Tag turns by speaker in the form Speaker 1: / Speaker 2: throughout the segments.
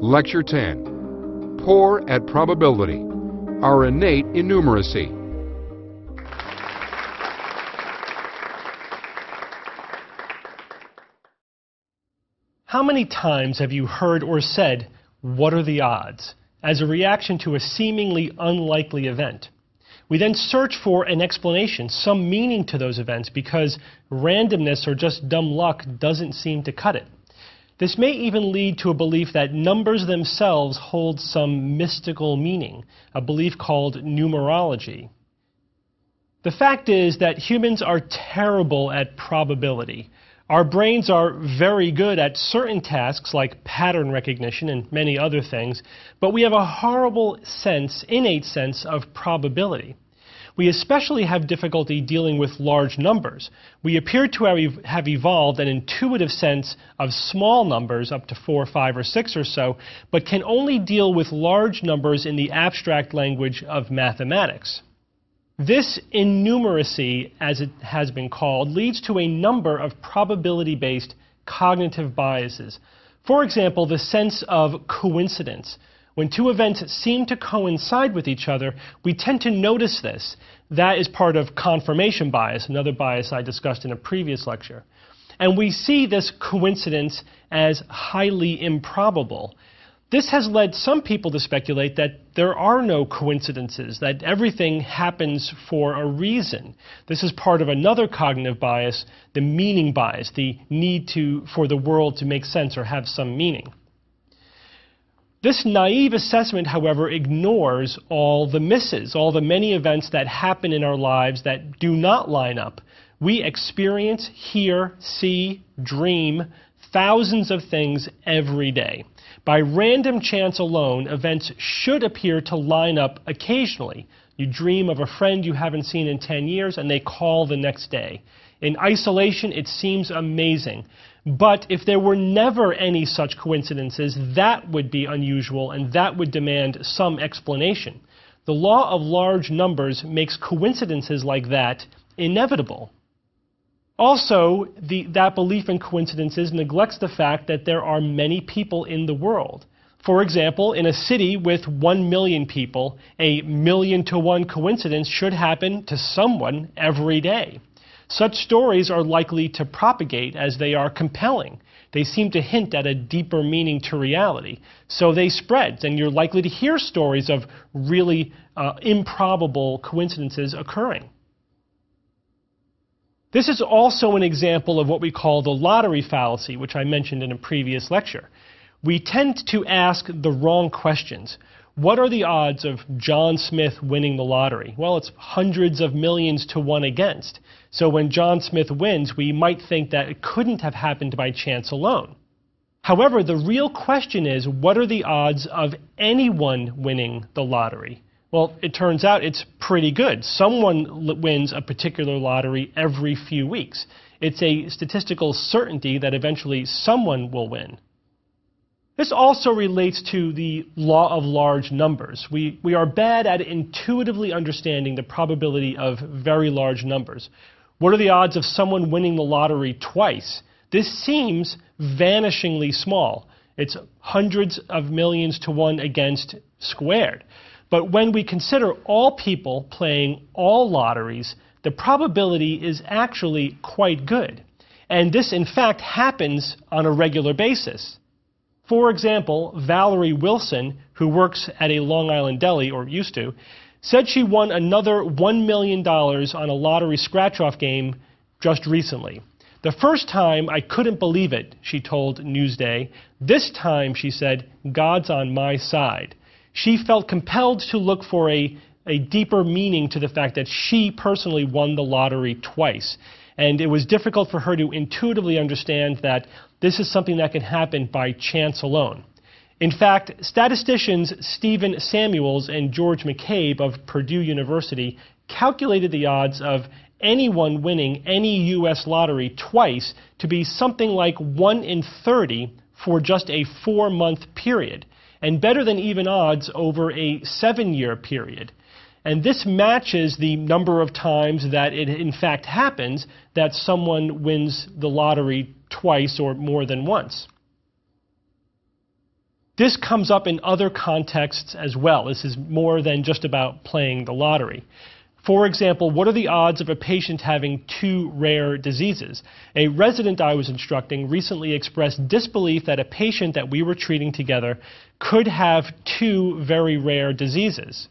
Speaker 1: Lecture 10. Poor at Probability. Our Innate Innumeracy.
Speaker 2: How many times have you heard or said, "What are the odds?" as a reaction to a seemingly unlikely event? We then search for an explanation, some meaning to those events, because randomness or just dumb luck doesn't seem to cut it. This may even lead to a belief that numbers themselves hold some mystical meaning, a belief called numerology. The fact is that humans are terrible at probability. Our brains are very good at certain tasks like pattern recognition and many other things, but we have a horrible innate sense of probability. We especially have difficulty dealing with large numbers. We appear to have evolved an intuitive sense of small numbers, up to 4, 5, or 6 or so, but can only deal with large numbers in the abstract language of mathematics. This innumeracy, as it has been called, leads to a number of probability-based cognitive biases. For example, the sense of coincidence. When two events seem to coincide with each other, we tend to notice this. That is part of confirmation bias, another bias I discussed in a previous lecture. And we see this coincidence as highly improbable. This has led some people to speculate that there are no coincidences, that everything happens for a reason. This is part of another cognitive bias, the meaning bias, the need for the world to make sense or have some meaning. This naive assessment, however, ignores all the misses, all the many events that happen in our lives that do not line up. We experience, hear, see, dream thousands of things every day. By random chance alone, events should appear to line up occasionally. You dream of a friend you haven't seen in 10 years and they call the next day. In isolation, it seems amazing. But if there were never any such coincidences, that would be unusual and that would demand some explanation. The law of large numbers makes coincidences like that inevitable. Also, that belief in coincidences neglects the fact that there are many people in the world. For example, in a city with 1 million people, a 1,000,000-to-1 coincidence should happen to someone every day. Such stories are likely to propagate as they are compelling. They seem to hint at a deeper meaning to reality. So they spread, and you're likely to hear stories of really improbable coincidences occurring. This is also an example of what we call the lottery fallacy, which I mentioned in a previous lecture. We tend to ask the wrong questions. What are the odds of John Smith winning the lottery? Well, it's hundreds of millions to 1 against. So when John Smith wins, we might think that it couldn't have happened by chance alone. However, the real question is, what are the odds of anyone winning the lottery? Well, it turns out it's pretty good. Someone wins a particular lottery every few weeks. It's a statistical certainty that eventually someone will win. This also relates to the law of large numbers. We are bad at intuitively understanding the probability of very large numbers. What are the odds of someone winning the lottery twice? This seems vanishingly small. It's hundreds of millions to 1 against squared. But when we consider all people playing all lotteries, the probability is actually quite good. And this, in fact, happens on a regular basis. For example, Valerie Wilson, who works at a Long Island deli, or used to, said she won another $1 million on a lottery scratch-off game just recently. The first time, I couldn't believe it, she told Newsday. This time, she said, God's on my side. She felt compelled to look for a deeper meaning to the fact that she personally won the lottery twice. And it was difficult for her to intuitively understand that this is something that can happen by chance alone. In fact, statisticians Stephen Samuels and George McCabe of Purdue University calculated the odds of anyone winning any U.S. lottery twice to be something like 1 in 30 for just a 4-month period, and better than even odds over a 7-year period. And this matches the number of times that it in fact happens that someone wins the lottery twice or more than once. This comes up in other contexts as well. This is more than just about playing the lottery. For example, what are the odds of a patient having 2 rare diseases? A resident I was instructing recently expressed disbelief that a patient that we were treating together could have 2 very rare diseases.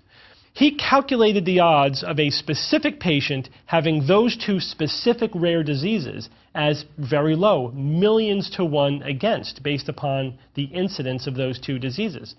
Speaker 2: He calculated the odds of a specific patient having those 2 specific rare diseases as very low, millions to 1 against, based upon the incidence of those 2 diseases.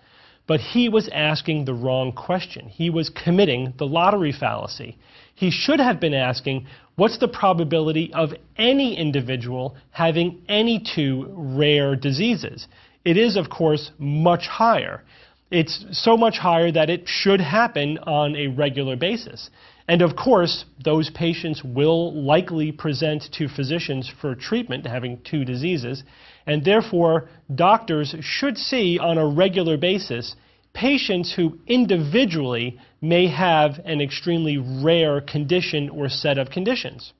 Speaker 2: But he was asking the wrong question. He was committing the lottery fallacy. He should have been asking, what's the probability of any individual having any 2 rare diseases? It is, of course, much higher. It's so much higher that it should happen on a regular basis. And of course, those patients will likely present to physicians for treatment having 2 diseases, and therefore doctors should see on a regular basis patients who individually may have an extremely rare condition or set of conditions.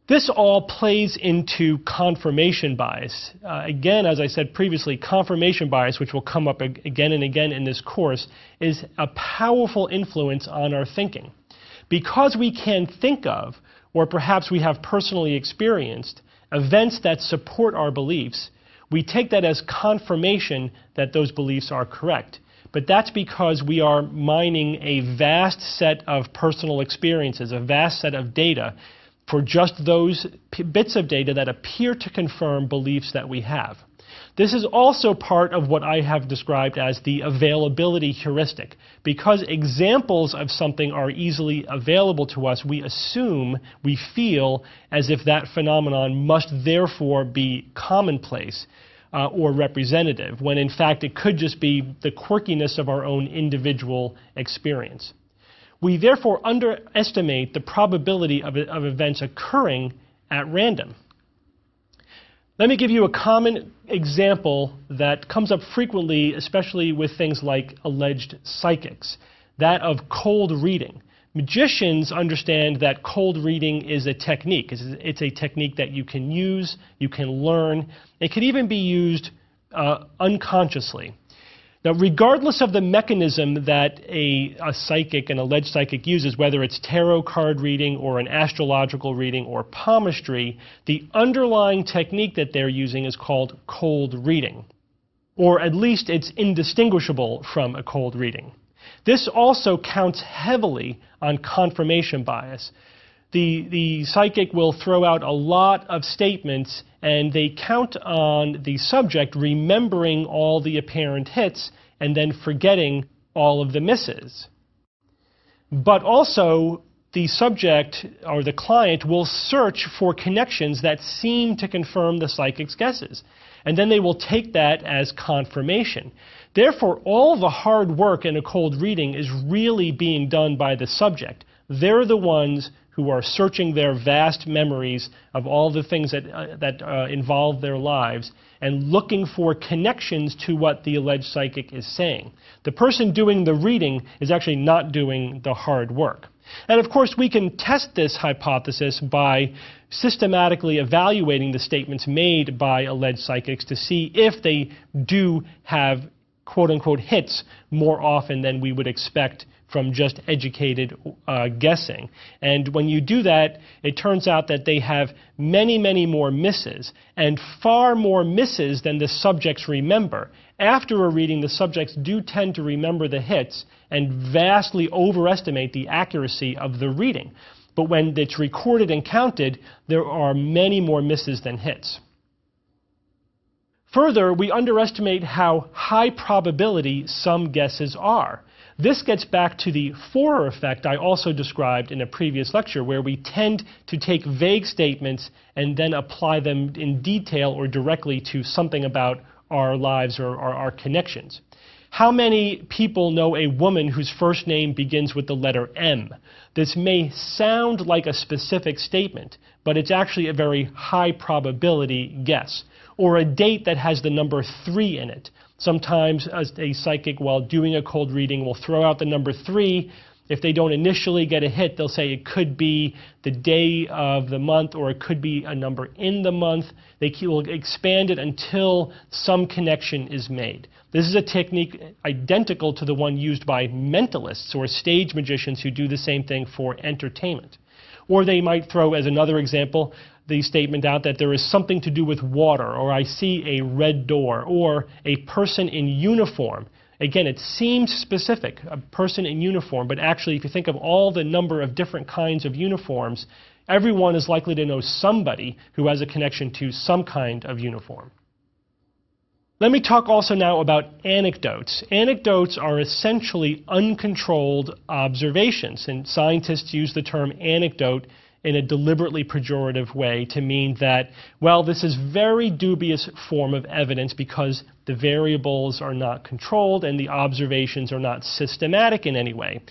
Speaker 2: This all plays into confirmation bias. Again, as I said previously, confirmation bias, which will come up again and again in this course, is a powerful influence on our thinking. Because we can think of, or perhaps we have personally experienced, events that support our beliefs, we take that as confirmation that those beliefs are correct. But that's because we are mining a vast set of personal experiences, a vast set of data, for just those bits of data that appear to confirm beliefs that we have. This is also part of what I have described as the availability heuristic. Because examples of something are easily available to us, we assume, we feel as if that phenomenon must therefore be commonplace or representative, when in fact it could just be the quirkiness of our own individual experience. We therefore underestimate the probability of events occurring at random. Let me give you a common example that comes up frequently, especially with things like alleged psychics, that of cold reading. Magicians understand that cold reading is a technique. It's a technique that you can use, you can learn. It can even be used unconsciously. Now, regardless of the mechanism that a psychic, an alleged psychic, uses, whether it's tarot card reading or an astrological reading or palmistry, the underlying technique that they're using is called cold reading. Or at least it's indistinguishable from a cold reading. This also counts heavily on confirmation bias. The psychic will throw out a lot of statements, and they count on the subject remembering all the apparent hits and then forgetting all of the misses. But also, the subject or the client will search for connections that seem to confirm the psychic's guesses, and then they will take that as confirmation. Therefore, all the hard work in a cold reading is really being done by the subject. They're the ones who are searching their vast memories of all the things that involve their lives and looking for connections to what the alleged psychic is saying. The person doing the reading is actually not doing the hard work. And of course, we can test this hypothesis by systematically evaluating the statements made by alleged psychics to see if they do have quote-unquote hits more often than we would expect from just educated guessing. And when you do that, it turns out that they have many, many more misses, and far more misses than the subjects remember. After a reading, the subjects do tend to remember the hits and vastly overestimate the accuracy of the reading. But when it's recorded and counted, there are many more misses than hits. Further, we underestimate how high probability some guesses are. This gets back to the Forer effect I also described in a previous lecture, where we tend to take vague statements and then apply them in detail or directly to something about our lives or our connections. How many people know a woman whose first name begins with the letter M? This may sound like a specific statement, but it's actually a very high probability guess. Or a date that has the number 3 in it. Sometimes a psychic, while doing a cold reading, will throw out the number 3. If they don't initially get a hit, they'll say it could be the day of the month or it could be a number in the month. They will expand it until some connection is made. This is a technique identical to the one used by mentalists or stage magicians who do the same thing for entertainment. Or they might throw, as another example, the statement out that there is something to do with water, or I see a red door, or a person in uniform. Again, it seems specific, a person in uniform, but actually if you think of all the number of different kinds of uniforms, everyone is likely to know somebody who has a connection to some kind of uniform. Let me talk also now about anecdotes. Anecdotes are essentially uncontrolled observations, and scientists use the term anecdote in a deliberately pejorative way to mean that, well, this is very dubious form of evidence because the variables are not controlled and the observations are not systematic in any way.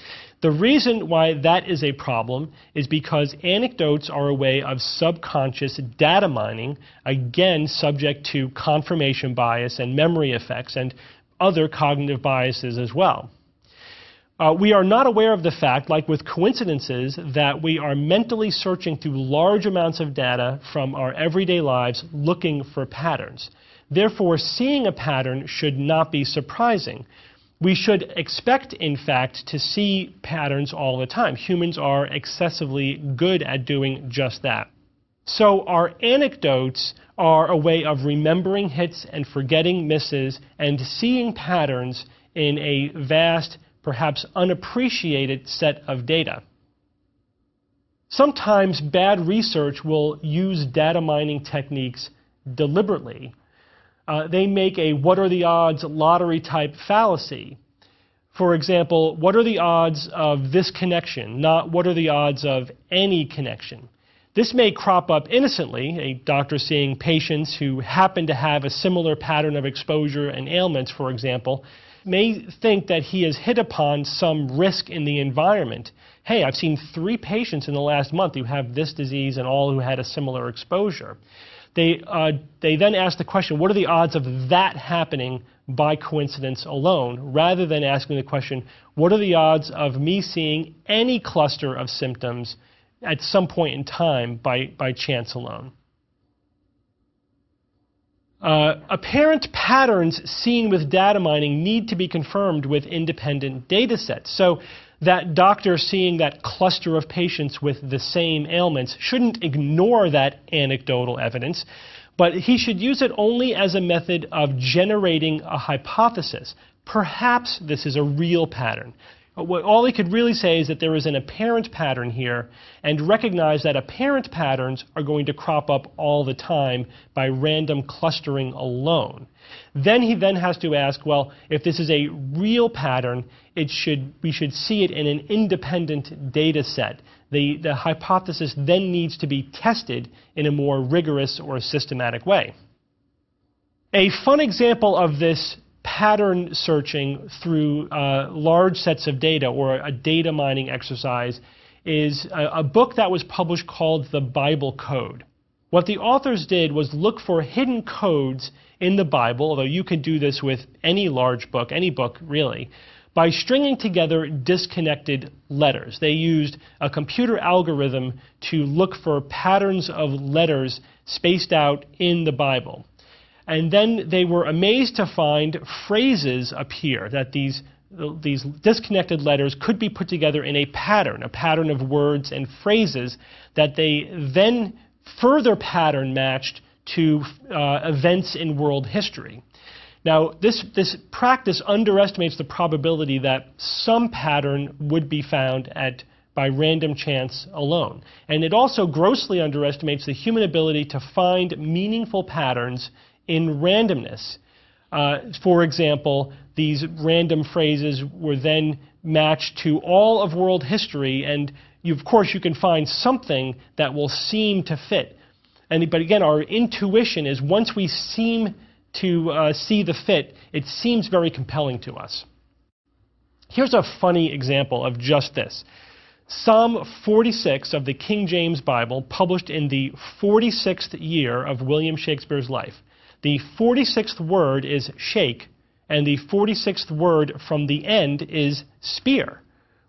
Speaker 2: The reason why that is a problem is because anecdotes are a way of subconscious data mining, again subject to confirmation bias and memory effects and other cognitive biases as well. We are not aware of the fact, like with coincidences, that we are mentally searching through large amounts of data from our everyday lives looking for patterns. Therefore, seeing a pattern should not be surprising. We should expect, in fact, to see patterns all the time. Humans are excessively good at doing just that. So our anecdotes are a way of remembering hits and forgetting misses and seeing patterns in a vast, perhaps unappreciated set of data. Sometimes bad research will use data mining techniques deliberately. They make a what are the odds lottery type fallacy. For example, what are the odds of this connection, not what are the odds of any connection. This may crop up innocently, a doctor seeing patients who happen to have a similar pattern of exposure and ailments, for example, may think that he has hit upon some risk in the environment. Hey, I've seen 3 patients in the last month who have this disease and all who had a similar exposure. They then ask the question, what are the odds of that happening by coincidence alone, rather than asking the question, what are the odds of me seeing any cluster of symptoms at some point in time by chance alone? Apparent patterns seen with data mining need to be confirmed with independent data sets. So that doctor seeing that cluster of patients with the same ailments shouldn't ignore that anecdotal evidence, but he should use it only as a method of generating a hypothesis. Perhaps this is a real pattern. All he could really say is that there is an apparent pattern here and recognize that apparent patterns are going to crop up all the time by random clustering alone. Then he has to ask, well, if this is a real pattern, we should see it in an independent data set. The hypothesis then needs to be tested in a more rigorous or systematic way. A fun example of this pattern searching through large sets of data, or a data mining exercise, is a book that was published called The Bible Code. What the authors did was look for hidden codes in the Bible, although you can do this with any large book, any book really, by stringing together disconnected letters. They used a computer algorithm to look for patterns of letters spaced out in the Bible. And then they were amazed to find phrases appear, that these disconnected letters could be put together in a pattern of words and phrases that they then further pattern matched to events in world history. Now, this practice underestimates the probability that some pattern would be found by random chance alone. And it also grossly underestimates the human ability to find meaningful patterns in randomness. For example, these random phrases were then matched to all of world history, and of course you can find something that will seem to fit. But again, our intuition is once we seem to see the fit, it seems very compelling to us. Here's a funny example of just this. Psalm 46 of the King James Bible, published in the 46th year of William Shakespeare's life. The 46th word is shake, and the 46th word from the end is spear.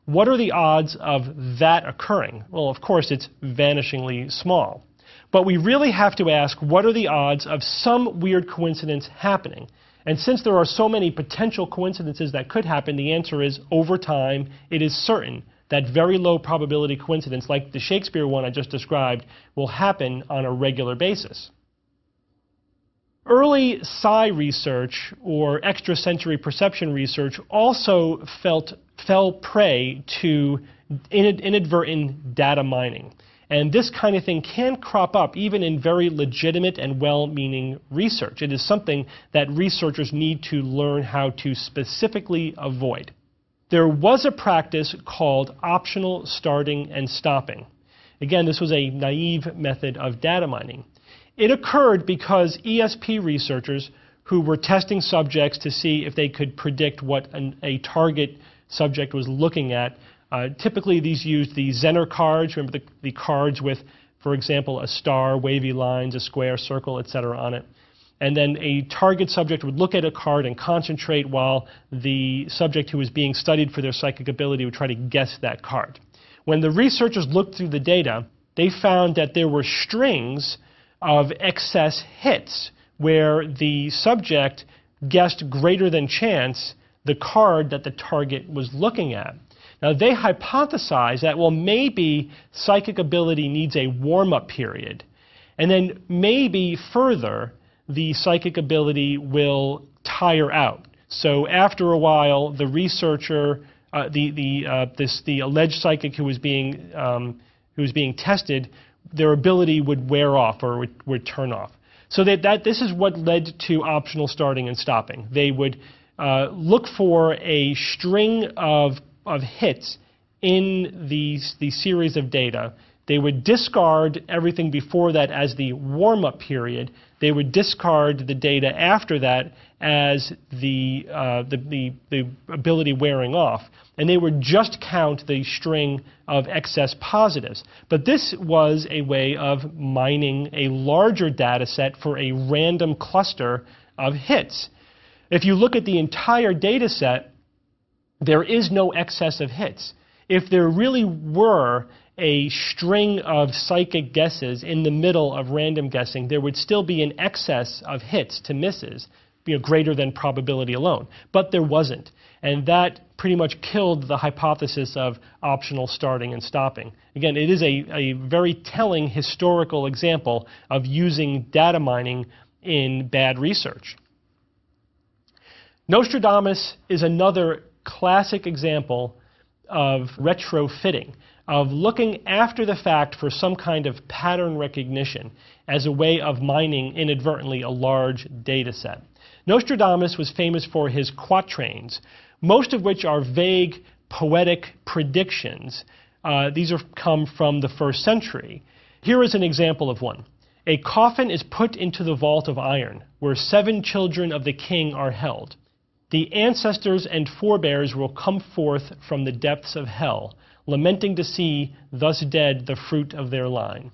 Speaker 2: What are the odds of that occurring? Well, of course, it's vanishingly small. But we really have to ask, what are the odds of some weird coincidence happening? And since there are so many potential coincidences that could happen, the answer is, over time, it is certain that very low probability coincidence, like the Shakespeare one I just described, will happen on a regular basis. Early psi research, or extrasensory perception research, also fell prey to inadvertent data mining. And this kind of thing can crop up even in very legitimate and well-meaning research. It is something that researchers need to learn how to specifically avoid. There was a practice called optional starting and stopping. Again, this was a naive method of data mining. It occurred because ESP researchers who were testing subjects to see if they could predict what a target subject was looking at. Typically, these used the Zener cards. Remember the cards with, for example, a star, wavy lines, a square, circle, etc. on it. And then a target subject would look at a card and concentrate while the subject who was being studied for their psychic ability would try to guess that card. When the researchers looked through the data, they found that there were strings of excess hits where the subject guessed greater than chance the card that the target was looking at. Now, they hypothesized that, well, maybe psychic ability needs a warm-up period, and then maybe further, the psychic ability will tire out. So after a while, the researcher, the alleged psychic who was being tested, their ability would wear off or would turn off. So this is what led to optional starting and stopping. They would look for a string of hits in the series of data. They would discard everything before that as the warm-up period. They would discard the data after that as the ability wearing off. And they would just count the string of excess positives. But this was a way of mining a larger data set for a random cluster of hits. If you look at the entire data set, there is no excess of hits. If there really were a string of psychic guesses in the middle of random guessing, there would still be an excess of hits to misses, greater than probability alone. But there wasn't. And that pretty much killed the hypothesis of optional starting and stopping. Again, it is a very telling historical example of using data mining in bad research. Nostradamus is another classic example of retrofitting, of looking after the fact for some kind of pattern recognition as a way of mining inadvertently a large data set. Nostradamus was famous for his quatrains, most of which are vague, poetic predictions. These come from the 1st century. Here is an example of one. A coffin is put into the vault of iron, where 7 children of the king are held. The ancestors and forebears will come forth from the depths of hell, lamenting to see thus dead the fruit of their line.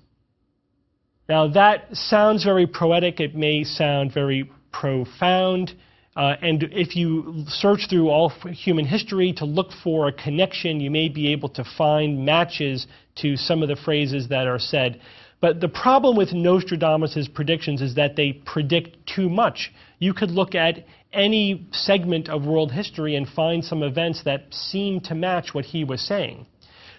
Speaker 2: Now that sounds very poetic. It may sound very profound. And if you search through all human history to look for a connection, you may be able to find matches to some of the phrases that are said. But the problem with Nostradamus' predictions is that they predict too much. You could look at any segment of world history and find some events that seem to match what he was saying.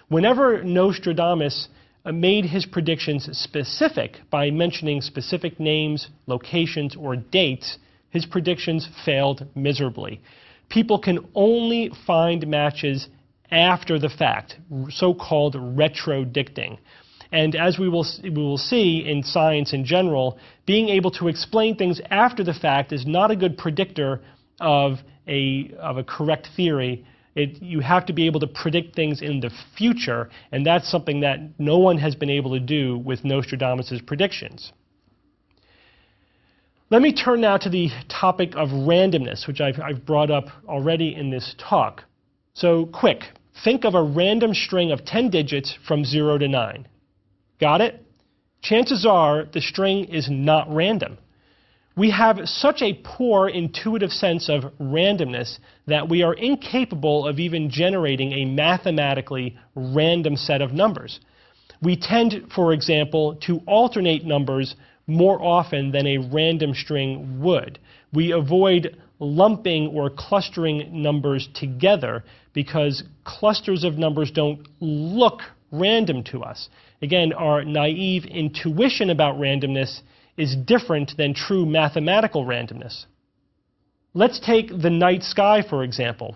Speaker 2: Whenever Nostradamus made his predictions specific by mentioning specific names, locations, or dates, his predictions failed miserably. People can only find matches after the fact, so-called retrodicting. And as we will see in science in general, being able to explain things after the fact is not a good predictor of a correct theory. You have to be able to predict things in the future, and that's something that no one has been able to do with Nostradamus' predictions. Let me turn now to the topic of randomness, which I've brought up already in this talk. So quick, think of a random string of 10 digits from 0 to 9. Got it? Chances are the string is not random. We have such a poor intuitive sense of randomness that we are incapable of even generating a mathematically random set of numbers. We tend, for example, to alternate numbers more often than a random string would. We avoid lumping or clustering numbers together because clusters of numbers don't look random to us. Again, our naive intuition about randomness is different than true mathematical randomness. Let's take the night sky, for example.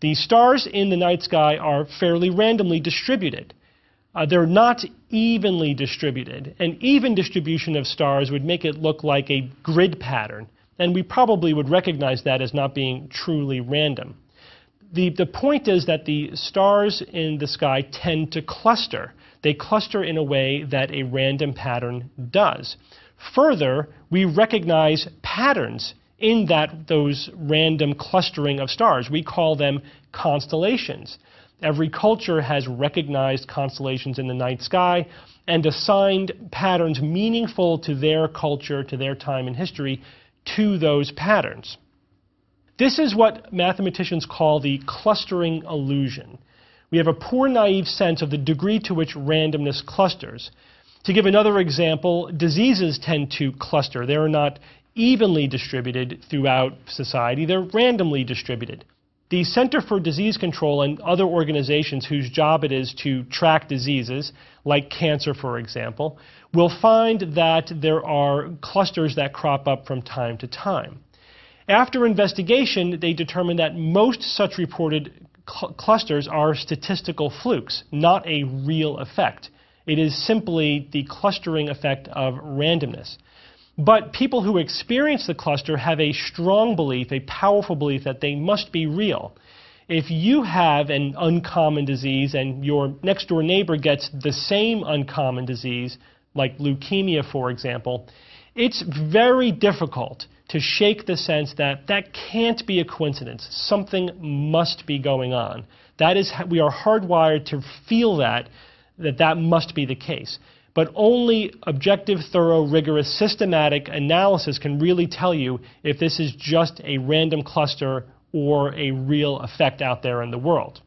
Speaker 2: The stars in the night sky are fairly randomly distributed. They're not evenly distributed. An even distribution of stars would make it look like a grid pattern, and we probably would recognize that as not being truly random. The point is that the stars in the sky tend to cluster. They cluster in a way that a random pattern does. Further, we recognize patterns in those random clustering of stars. We call them constellations. Every culture has recognized constellations in the night sky and assigned patterns meaningful to their culture, to their time in history, to those patterns. This is what mathematicians call the clustering illusion. We have a poor naive sense of the degree to which randomness clusters. To give another example, diseases tend to cluster. They are not evenly distributed throughout society. They're randomly distributed. The Center for Disease Control and other organizations whose job it is to track diseases, like cancer, for example, will find that there are clusters that crop up from time to time. After investigation, they determine that most such reported clusters are statistical flukes, not a real effect. It is simply the clustering effect of randomness. But people who experience the cluster have a strong belief, a powerful belief, that they must be real. If you have an uncommon disease and your next-door neighbor gets the same uncommon disease, like leukemia, for example, it's very difficult to shake the sense that that can't be a coincidence. Something must be going on. That is, we are hardwired to feel that must be the case. But only objective, thorough, rigorous, systematic analysis can really tell you if this is just a random cluster or a real effect out there in the world.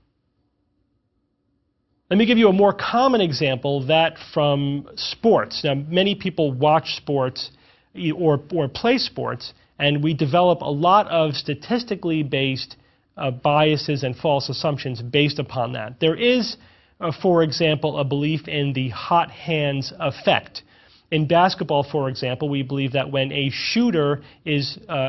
Speaker 2: Let me give you a more common example, that from sports. Now, many people watch sports or play sports, and we develop a lot of statistically based biases and false assumptions based upon that. There is, for example, a belief in the hot hands effect. In basketball, for example, we believe that when a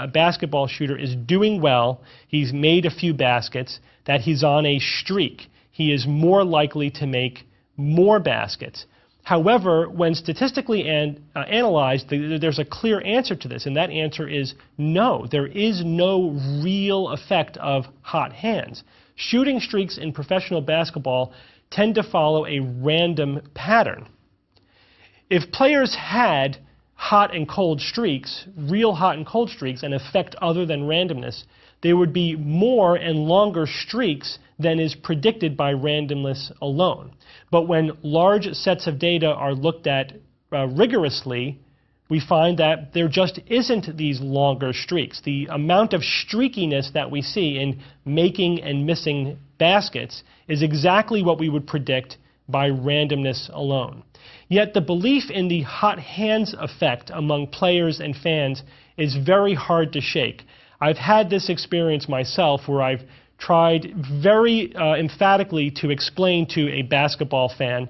Speaker 2: basketball shooter is doing well, he's made a few baskets, that he's on a streak. He is more likely to make more baskets. However, when statistically analyzed, there's a clear answer to this, and that answer is no. There is no real effect of hot hands. Shooting streaks in professional basketball tend to follow a random pattern. If players had hot and cold streaks, real hot and cold streaks, an effect other than randomness, there would be more and longer streaks than is predicted by randomness alone. But when large sets of data are looked at rigorously, we find that there just isn't these longer streaks. The amount of streakiness that we see in making and missing baskets is exactly what we would predict by randomness alone. Yet the belief in the hot hands effect among players and fans is very hard to shake. I've had this experience myself where I've tried very emphatically to explain to a basketball fan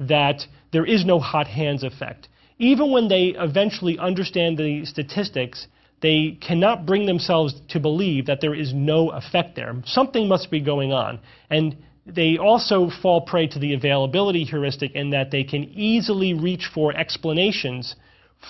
Speaker 2: that there is no hot hands effect. Even when they eventually understand the statistics, they cannot bring themselves to believe that there is no effect there. Something must be going on. And they also fall prey to the availability heuristic in that they can easily reach for explanations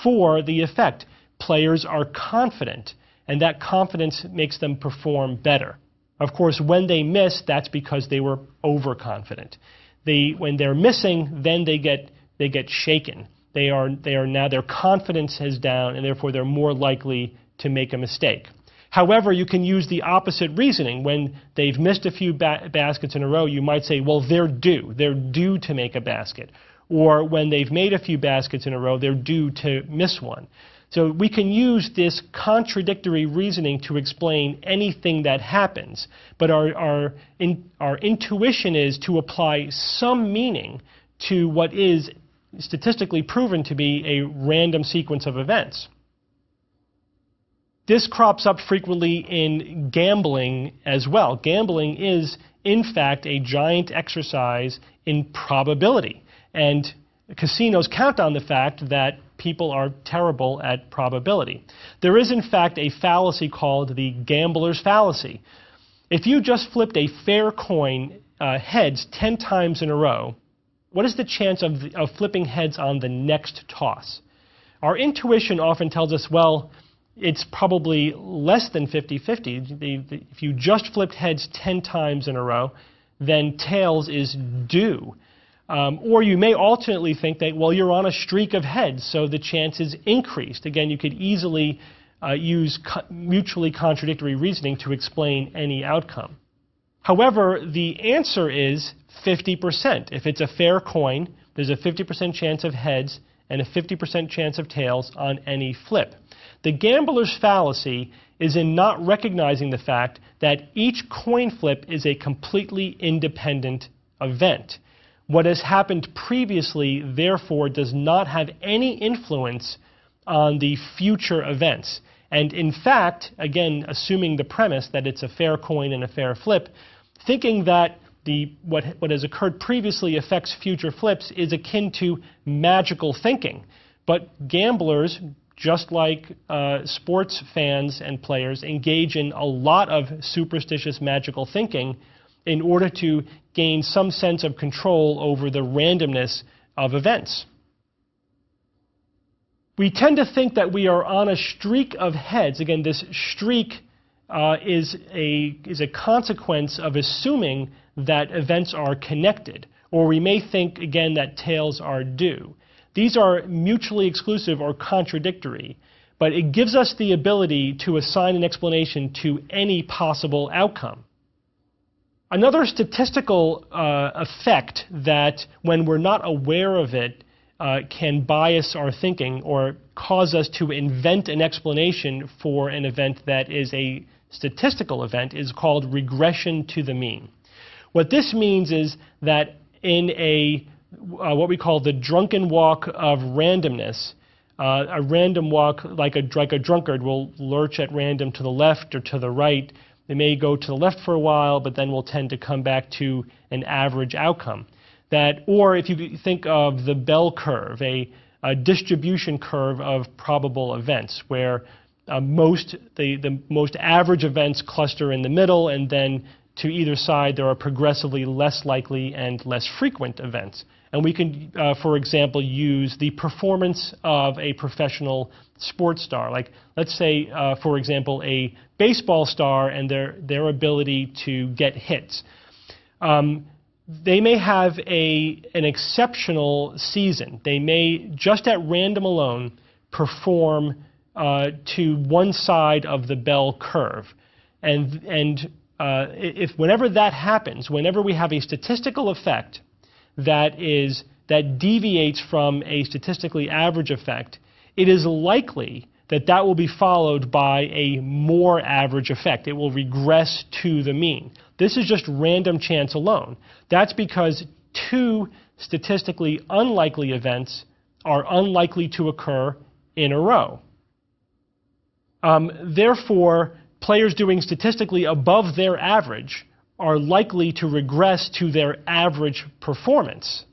Speaker 2: for the effect. Players are confident, and that confidence makes them perform better. Of course, when they miss, that's because they were overconfident. When they're missing, then they get shaken. Now their confidence is down, and therefore they're more likely to make a mistake. However, you can use the opposite reasoning. When they've missed a few baskets in a row, you might say, well, they're due. They're due to make a basket. Or when they've made a few baskets in a row, they're due to miss one. So we can use this contradictory reasoning to explain anything that happens, but our intuition is to apply some meaning to what is statistically proven to be a random sequence of events. This crops up frequently in gambling as well. Gambling is, in fact, a giant exercise in probability, and casinos count on the fact that people are terrible at probability. There is, in fact, a fallacy called the gambler's fallacy. If you just flipped a fair coin heads 10 times in a row, what is the chance of flipping heads on the next toss? Our intuition often tells us, well, it's probably less than 50-50. If you just flipped heads 10 times in a row, then tails is due. Or you may alternately think that, well, you're on a streak of heads, so the chance is increased. Again, you could easily use mutually contradictory reasoning to explain any outcome. However, the answer is 50%. If it's a fair coin, there's a 50% chance of heads and a 50% chance of tails on any flip. The gambler's fallacy is in not recognizing the fact that each coin flip is a completely independent event. What has happened previously, therefore, does not have any influence on the future events. And in fact, again, assuming the premise that it's a fair coin and a fair flip, thinking that what has occurred previously affects future flips is akin to magical thinking. But gamblers, just like sports fans and players, engage in a lot of superstitious magical thinking in order to gain some sense of control over the randomness of events. We tend to think that we are on a streak of heads. Again, this streak is a consequence of assuming that events are connected. Or we may think, again, that tails are due. These are mutually exclusive or contradictory, but it gives us the ability to assign an explanation to any possible outcome. Another statistical effect that, when we're not aware of it, can bias our thinking or cause us to invent an explanation for an event that is a statistical event is called regression to the mean. What this means is that in what we call the drunken walk of randomness, a random walk like a drunkard will lurch at random to the left or to the right. They may go to the left for a while, but then will tend to come back to an average outcome. Or if you think of the bell curve, a distribution curve of probable events, where the most average events cluster in the middle, and then to either side there are progressively less likely and less frequent events. And we can, for example, use the performance of a professional sports star. Like, let's say, for example, a baseball star and their ability to get hits. They may have an exceptional season. They may, just at random alone, perform to one side of the bell curve. And whenever that happens, whenever we have a statistical effect that deviates from a statistically average effect, it is likely that will be followed by a more average effect. It will regress to the mean. This is just random chance alone. That's because two statistically unlikely events are unlikely to occur in a row. Therefore, players doing statistically above their average are likely to regress to their average performance.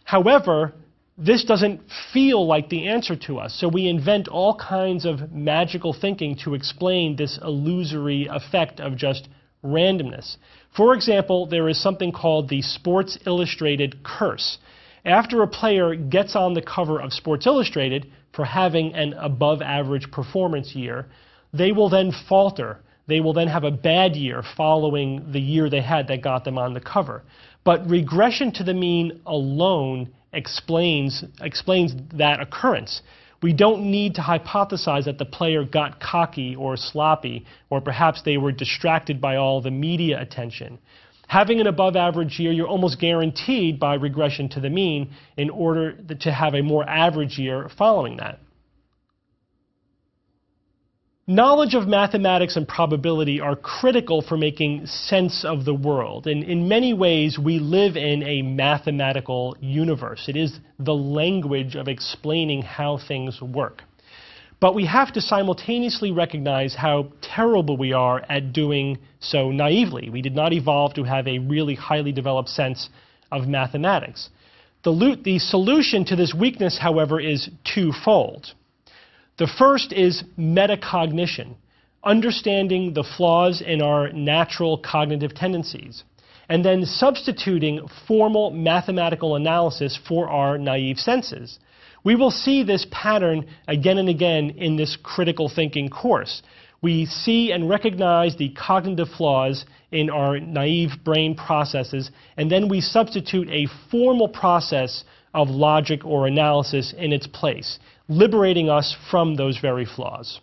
Speaker 2: However, this doesn't feel like the answer to us, so we invent all kinds of magical thinking to explain this illusory effect of just randomness. For example, there is something called the Sports Illustrated curse. After a player gets on the cover of Sports Illustrated for having an above-average performance year, they will then falter. They will then have a bad year following the year they had that got them on the cover. But regression to the mean alone explains that occurrence. We don't need to hypothesize that the player got cocky or sloppy, or perhaps they were distracted by all the media attention. Having an above-average year, you're almost guaranteed by regression to the mean in order to have a more average year following that. Knowledge of mathematics and probability are critical for making sense of the world. And in many ways, we live in a mathematical universe. It is the language of explaining how things work. But we have to simultaneously recognize how terrible we are at doing so naively. We did not evolve to have a really highly developed sense of mathematics. The solution to this weakness, however, is twofold. The first is metacognition, understanding the flaws in our natural cognitive tendencies, and then substituting formal mathematical analysis for our naive senses. We will see this pattern again and again in this critical thinking course. We see and recognize the cognitive flaws in our naive brain processes, and then we substitute a formal process of logic or analysis in its place, liberating us from those very flaws.